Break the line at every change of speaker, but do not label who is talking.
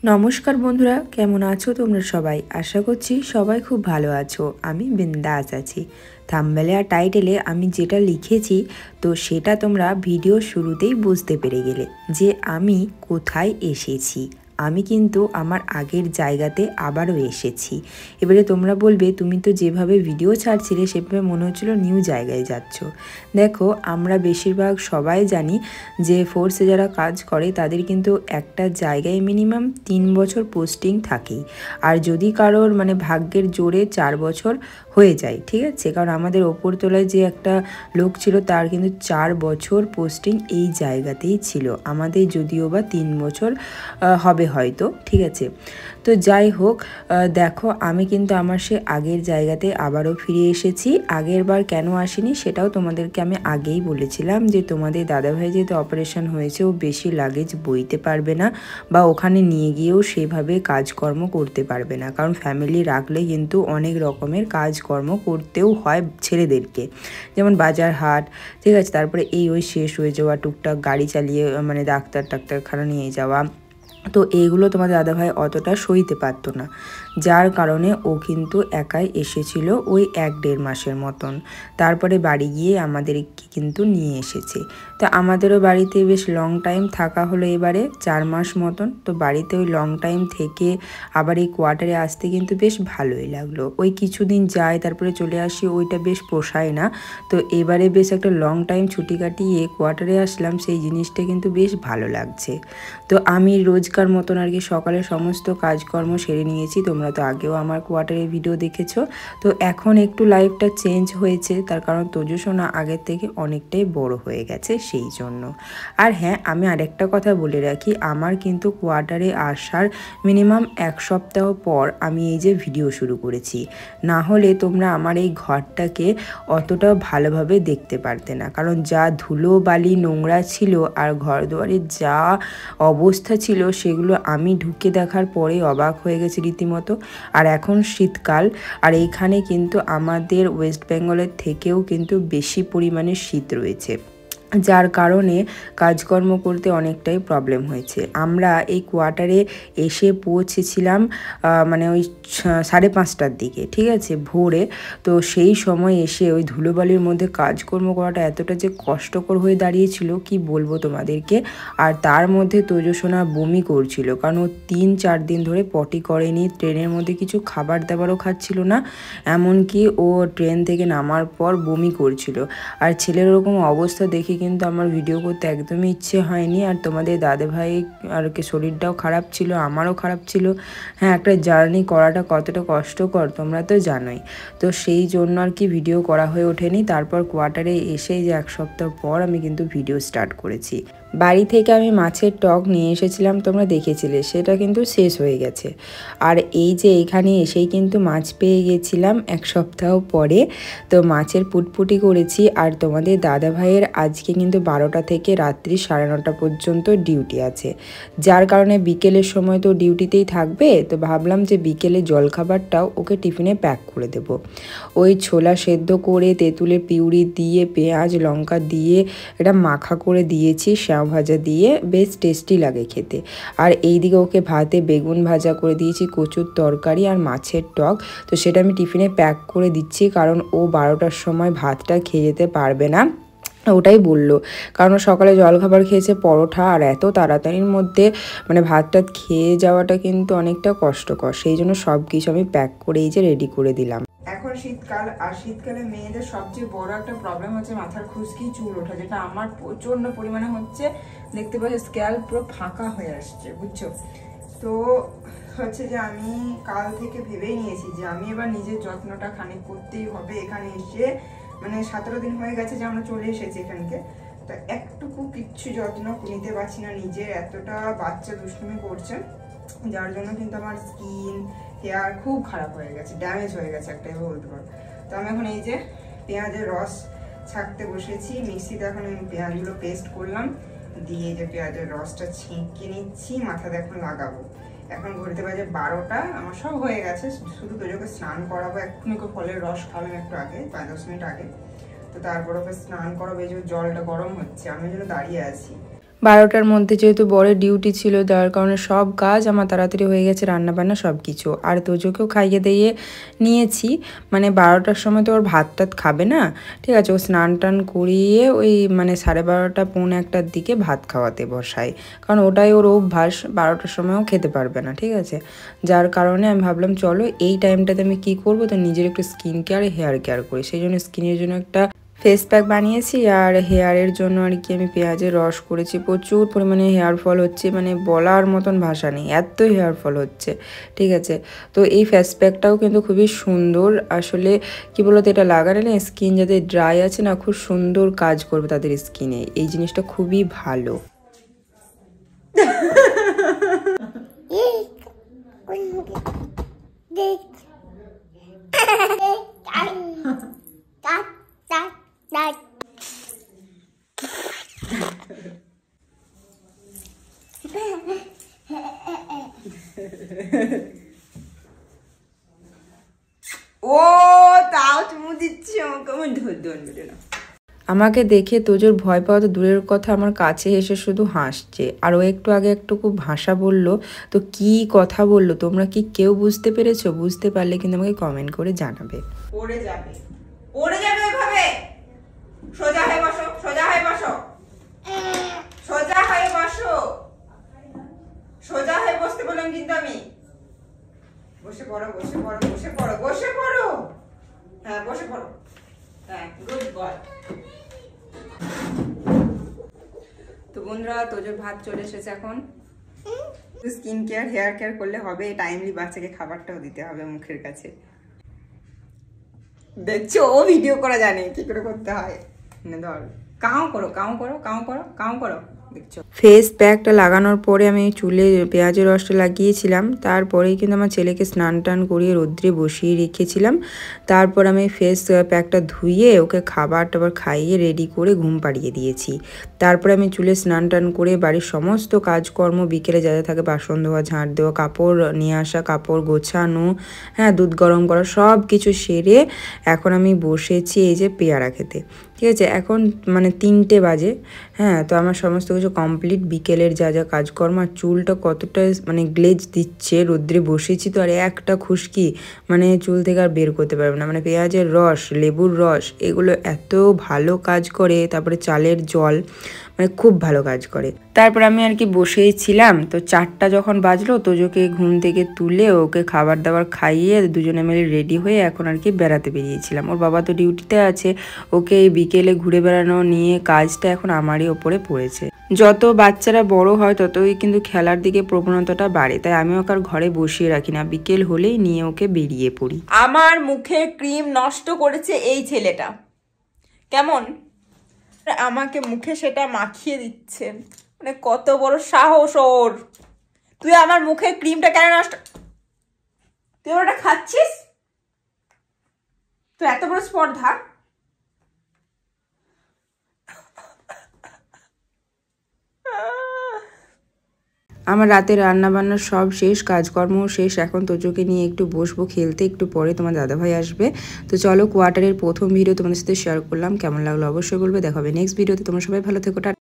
নমস্কার বন্ধুরা, কেমন আছো তোমরা সবাই? আশা করছি সবাই খুব ভালো আছো। আমি বিন্দাস আছি। থাম্বনেলে আর টাইটেলে আমি যেটা লিখেছি তো সেটা তোমরা ভিডিও শুরুতেই বুঝতে পেরে গেলে যে আমি কোথায় এসেছি। আমি কিন্তু আমার আগের জায়গাতে আবারও এসেছি। এবারে তোমরা বলবে তুমি তো যেভাবে ভিডিও ছাড়ছিলে সেভাবে মনে হচ্ছিলো নিউ জায়গায় যাচ্ছ। দেখো, আমরা বেশিরভাগ সবাই জানি যে ফোর্সে যারা কাজ করে তাদের কিন্তু একটা জায়গায় মিনিমাম 3 বছর পোস্টিং থাকেই। আর যদি কারোর ভাগ্যের জোরে 4 বছর হয়ে যায়, ঠিক আছে, কারণ আমাদের ওপরতলায় যে একটা লোক ছিল তার কিন্তু 4 বছর পোস্টিং এই জায়গাতেই ছিল। আমাদের যদিও বা 3 বছর হবে হয়তো, ঠিক আছে। তো যাই হোক, দেখো আমি কিন্তু আমার সে আগের জায়গাতে আবারও ফিরে এসেছি। আগের বার কেন আসিনি সেটাও তোমাদেরকে আমি আগেই বলেছিলাম যে তোমাদের দাদাভাই যেহেতু অপারেশন হয়েছে ও বেশি লাগেজ বইতে পারবে না বা ওখানে নিয়ে গিয়েও সেভাবে কাজকর্ম করতে পারবে না, কারণ ফ্যামিলি রাখলে কিন্তু অনেক রকমের কাজকর্ম করতেও হয় ছেলেদেরকে, যেমন বাজার হাট, ঠিক আছে, তারপরে ওই শেষ হয়ে যাওয়া টুকটাক গাড়ি চালিয়ে ডাক্তারখানা নিয়ে যাওয়া। তো এইগুলো তোমাদের দাদাভাই অতটা সইতে পারতো না, যার কারণে ও কিন্তু একাই এসেছিল ওই 1-1.5 মাসের মতন। তারপরে বাড়ি গিয়ে আমাদেরকে কিন্তু নিয়ে এসেছে। তো আমাদেরও বাড়িতে বেশ লং টাইম থাকা হলো এবারে 4 মাস মতন। তো বাড়িতে ওই লং টাইম থেকে আবার এই কোয়ার্টারে আসতে কিন্তু বেশ ভালোই লাগলো। ওই কিছুদিন যায় তারপরে চলে আসি, ওইটা বেশ পোষায় না। তো এবারে বেশ একটা লং টাইম ছুটি কাটিয়ে কোয়ার্টারে আসলাম, সেই জিনিসটা কিন্তু বেশ ভালো লাগছে। তো আমি রোজকার মতন আর কি সকালে সমস্ত কাজকর্ম সেরে নিয়েছি। তোমরা তো আগেও আমার কোয়ার্টারের ভিডিও দেখেছো। তো এখন একটু লাইফটা চেঞ্জ হয়েছে, তার কারণ তোজসোনা আগের থেকে অনেকটাই বড় হয়ে গেছে সেই জন্য। আর হ্যাঁ, আমি আরেকটা কথা বলে রাখি, আমার কিন্তু কোয়ার্টারে আসার মিনিমাম 1 সপ্তাহ পর আমি এই যে ভিডিও শুরু করেছি, না হলে তোমরা আমার এই ঘরটাকে অতটাও ভালোভাবে দেখতে পারতে না, কারণ যা ধুলো বালি নোংরা ছিল আর ঘর দুয়ারের যা অবস্থা ছিল সেগুলো আমি ঢুকে দেখার পরে অবাক হয়ে গেছি রীতিমতো। আর এখন শীতকাল, আর এইখানে কিন্তু আমাদের ওয়েস্ট বেঙ্গলের থেকেও কিন্তু বেশি পরিমাণে শীত রয়েছে, যার কারণে কাজকর্ম করতে অনেকটাই প্রবলেম হয়েছে। আমরা এই কোয়ার্টারে এসে পৌঁছেছিলাম ওই 5:30টার দিকে, ঠিক আছে, ভোরে। তো সেই সময় এসে ওই ধুলোবালির মধ্যে কাজকর্ম করাটা এতটা যে কষ্টকর হয়ে দাঁড়িয়েছিল কি বলবো তোমাদেরকে। আর তার মধ্যে তোজসোনা বমি করছিল, কারণ ও 3-4 দিন ধরে পটি করেনি, ট্রেনের মধ্যে কিছু খাবার দাবারও খাচ্ছিল না, এমনকি ও ট্রেন থেকে নামার পর বমি করছিল। আর ছেলের ওরকম অবস্থা দেখে কিন্তু আমার ভিডিও করতে একদমই ইচ্ছে হয়নি। আর তোমাদের দাদাভাই আর কি শরীরটাও খারাপ ছিল, আমারও খারাপ ছিল। হ্যাঁ, একটা জার্নি করাটা কতটা কষ্টকর তোমরা তো জানোই। তো সেই জন্য আর কি ভিডিও করা হয়ে ওঠেনি। তারপর কোয়ার্টারে এসেই যে 1 সপ্তাহ পর আমি কিন্তু ভিডিও স্টার্ট করেছি। বাড়ি থেকে আমি মাছের টক নিয়ে এসেছিলাম, তোমরা দেখেছিলে, সেটা কিন্তু শেষ হয়ে গেছে। আর এই যে এখানে এসেই কিন্তু মাছ পেয়ে গেছিলাম 1 সপ্তাহ পরে। তো মাছের পুটপুটি করেছি। আর তোমাদের দাদাভাইয়ের আজকে কিন্তু 12টা থেকে রাত্রি 9:30 পর্যন্ত ডিউটি আছে, যার কারণে বিকেলের সময় তো ডিউটিতেই থাকবে। তো ভাবলাম যে বিকেলে জলখাবারটাও ওকে টিফিনে প্যাক করে দেব। ওই ছোলা সেদ্ধ করে তেঁতুলের পিউরি দিয়ে পেঁয়াজ লঙ্কা দিয়ে এটা মাখা করে দিয়েছি, শ্যাও ভাজা দিয়ে, বেশ টেস্টি লাগে খেতে। আর এইদিকে ওকে ভাতে বেগুন ভাজা করে দিয়েছি, কচুর তরকারি আর মাছের টক। তো সেটা আমি টিফিনে প্যাক করে দিচ্ছি, কারণ ও 12টার সময় ভাতটা খেয়ে যেতে পারবে না, ওটাই বললো। কারণ সকালে জলখাবার খেয়েছে পরোটা, আর এত তাড়াতাড়ির মধ্যে ভাতটা খেয়ে যাওয়াটা কিন্তু অনেকটা কষ্টকর, সেই জন্য সব কিছু আমি প্যাক করে এই যে রেডি করে দিলাম। এখন শীতকাল, আর শীতকালে মেয়েদের সবচেয়ে বড় একটা প্রবলেম হচ্ছে মাথার খুশকি, চুল ওঠা, যেটা আমার প্রচন্ড পরিমাণে হচ্ছে। দেখতে পাচ্ছি স্ক্যাল্প পুরো ফাঁকা হয়ে আসছে, বুঝছো? তো হচ্ছে যে আমি কাল থেকে ভেবেই নিয়েছি যে আমি এবার নিজের যত্নটা খানিক করতেই হবে। এখানে এসে 17 দিন হয়ে গেছে যে আমরা চলে এসেছি এখানকে, তো একটুকু কিচ্ছু যত্ন নিতে পারছি না নিজের, এতটা বাচ্চা দুষ্টুমি করছে, যার জন্য কিন্তু আমার স্কিন হেয়ার খুব খারাপ হয়ে গেছে, ড্যামেজ হয়ে গেছে একটাই বলতে পারো। তো আমি এখন এই যে পেঁয়াজের রস ছাঁকতে বসেছি মিক্সিতে। এখন আমি পেঁয়াজগুলো পেস্ট করলাম, দিয়ে যে পেঁয়াজের রসটা ছেঁকে নিচ্ছি, মাথাতে এখন লাগাবো। এখন ঘুরতে বাজে 12টা, আমার সব হয়ে গেছে, শুধু তোজোকে স্নান করাবো। এক্ষুনি ফলের রস খাবেন একটু আগে, 5-10 মিনিট আগে। তো তারপর ওকে স্নান করাবো, এই যে জলটা গরম হচ্ছে, আমি যেন দাঁড়িয়ে আছি। 12টার মধ্যে যেহেতু বরের ডিউটি ছিল, যার কারণে সব কাজ আমার তাড়াতাড়ি হয়ে গেছে, রান্নাবান্না সব কিছু। আর তোজোকেও খাইয়ে দিয়ে নিয়েছি, মানে 12টার সময় তো ওর ভাত টাত খাবে না, ঠিক আছে। ও স্নান টান করিয়ে ওই মানে 12:30 পৌনে 1টার দিকে ভাত খাওয়াতে বসাই, কারণ ওটাই ওর অভ্যাস, 12টার সময়ও খেতে পারবে না, ঠিক আছে। যার কারণে আমি ভাবলাম চলো এই টাইমটাতে আমি কি করবো, তো নিজের একটু স্কিন কেয়ার হেয়ার কেয়ার করি। সেই জন্য স্কিনের জন্য একটা ফেস প্যাক বানিয়েছি, আর হেয়ারের জন্য আর কি আমি পেঁয়াজের রস করেছি। প্রচুর পরিমাণে হেয়ার ফল হচ্ছে, মানে বলার মতন ভাষা নেই, এত হেয়ার ফল হচ্ছে, ঠিক আছে। তো এই ফেস প্যাকটাও কিন্তু খুবই সুন্দর আসলে, কি বলতো, এটা লাগালে না স্কিন যাদের ড্রাই আছে না, খুব সুন্দর কাজ করবে তাদের স্কিনে, এই জিনিসটা খুবই ভালো। ও তাও চুমু দিচ্ছি আমাকে, আমার ধর না। আমাকে দেখে তোজোর ভয় পাওয়া তো দূরের কথা, আমার কাছে এসে শুধু হাসছে। আর ও একটু আগে একটুকু ভাষা বললো, তো কি কথা বললো তোমরা কি কেউ বুঝতে পেরেছো? বুঝতে পারলে কিন্তু আমাকে কমেন্ট করে জানাবে। পড়ে যাবে এভাবে। সোজা হয়ে বসো, সোজা হয়ে বসো, সোজা হয়ে বসো, সোজা হয়ে বসতে বললাম কিন্তু আমি। বসে পড়ো, বসে পড়ো, বসে পড়ো, বসে পড়ো, হ্যাঁ বসে পড়ো, হ্যাঁ গুড বয়। তো বন্ধুরা, তোজোর ভাত চলে এসেছে এখন। স্কিন কেয়ার হেয়ার কেয়ার করলে হবে, টাইমলি বাচ্চাকে খাবারটাও দিতে হবে মুখের কাছে। দেখছো, ও ভিডিও করা জানে কি করে করতে হয়। ধর, কাউ করো, কাউ করো, কাউ করো, কাউ করো। ফেস প্যাকটা লাগানোর পরে আমি চুলে পেঁয়াজের রসটা লাগিয়েছিলাম, তারপরেই কিন্তু আমার ছেলেকে স্নান টান করিয়ে রোদ্রে বসিয়ে রেখেছিলাম। তারপর আমি ফেস প্যাকটা ধুয়ে ওকে খাবার টাবার খাইয়ে রেডি করে ঘুম পাড়িয়ে দিয়েছি। তারপরে আমি চুলে স্নান টান করে বাড়ির সমস্ত কাজকর্ম, বিকেলে যা যা থাকে, বাসন ধোয়া, ঝাঁট দেওয়া, কাপড় নিয়ে আসা, কাপড় গোছানো, হ্যাঁ দুধ গরম করা, সব কিছু সেরে এখন আমি বসেছি এই যে পেয়ারা খেতে, ঠিক আছে। এখন মানে 3টে বাজে, হ্যাঁ। তো আমার সমস্ত কিছু কমপ্লিট, বিকেলের যা যা কাজকর্ম। আর চুলটা কতটা মানে গ্লেজ দিচ্ছে, রোদ্রে বসেছি তো, আর একটা খুশকি মানে চুল থেকে আর বের করতে পারবে না। মানে পেঁয়াজের রস, লেবুর রস, এগুলো এত ভালো কাজ করে, তারপরে চালের জল, মানে খুব ভালো কাজ করে। তারপর আমি আর কি বসেই ছিলাম, তো 4টা যখন বাজলো, তোজোকে ঘুম থেকে তুলে ওকে খাবার দাবার খাইয়ে দুজনে মিলে রেডি হয়ে এখন আর কি বেড়াতে বেরিয়েছিলাম। ওর বাবা তো ডিউটিতে আছে, ওকে এই বিকেলে ঘুরে বেড়ানো নিয়ে কাজটা এখন আমারই ওপরে পড়েছে। যত বাচ্চারা বড় হয় ততই কিন্তু খেলার দিকে প্রবণতাটা বাড়ে, তাই আমি ওকে আর ঘরে বসিয়ে রাখি না, বিকেল হলেই নিয়ে ওকে বেরিয়ে পড়ি। আমার মুখে ক্রিম নষ্ট করেছে এই ছেলেটা, কেমন আমাকে মুখে সেটা মাখিয়ে দিচ্ছে, মানে কত বড় সাহস ওর। তুই আমার মুখে ক্রিমটা কেন নষ্ট, তুই ওটা খাচ্ছিস, তুই এত বড় স্পর্ধা। আমার রাতে রান্না বান্না সব শেষ, কাজকর্ম শেষ, এখন তোজোকে নিয়ে একটু বসবো খেলতে, একটু পরে তোমার দাদাভাই আসবে। তো চলো, কোয়ার্টারের প্রথম ভিডিও তোমাদের সাথে শেয়ার করলাম, কেমন লাগলো অবশ্যই বলবে। দেখা হবে নেক্সট ভিডিওতে, তোমরা সবাই ভালো থেকো।